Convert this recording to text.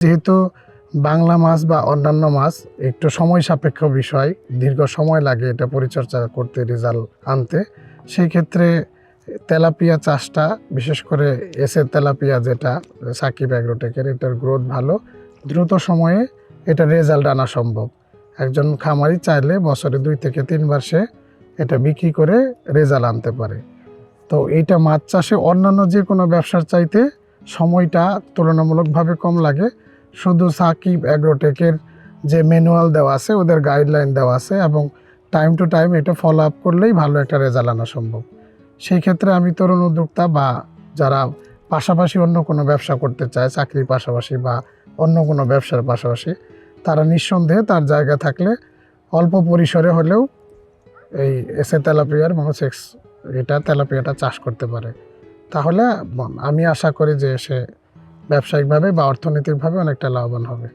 যেহেতু বাংলা মাছ বা অন্যান্য মাছ একটু সময় সাপেক্ষ বিষয়, দীর্ঘ সময় লাগে এটা পরিচর্যা করতে, রেজাল্ট আনতে। সেই ক্ষেত্রে তেলাপিয়া চাষটা, বিশেষ করে এসের তেলাপিয়া যেটা সাকিব অ্যাগ্রোটেকের, এটার গ্রোথ ভালো, দ্রুত সময়ে এটা রেজাল্ট আনা সম্ভব। একজন খামারি চাইলে বছরে 2 থেকে 3 বার সে এটা বিক্রি করে রেজাল্ট আনতে পারে। তো এইটা মাছ চাষে অন্যান্য যে কোনো ব্যবসার চাইতে সময়টা তুলনামূলকভাবে কম লাগে। শুধু সাকিব অ্যাগ্রোটেকের যে ম্যানুয়াল দেওয়া আছে, ওদের গাইডলাইন দেওয়া আছে, এবং টাইম টু টাইম এটা ফলো আপ করলেই ভালো একটা রেজাল্ট আনা সম্ভব। সেই ক্ষেত্রে আমি তরুণ উদ্যোক্তা বা যারা পাশাপাশি অন্য কোনো ব্যবসা করতে চায়, চাকরির পাশাপাশি বা অন্য কোনো ব্যবসার পাশাপাশি, তারা নিঃসন্দেহে তার জায়গা থাকলে অল্প পরিসরে হলেও এই এসে তেলাপিয়ার মনোসেক্স তেলাপিয়াটা চাষ করতে পারে। তাহলে আমি আশা করি যে সে ব্যবসায়িকভাবে বা অর্থনৈতিকভাবে অনেকটা লাভবান হবে।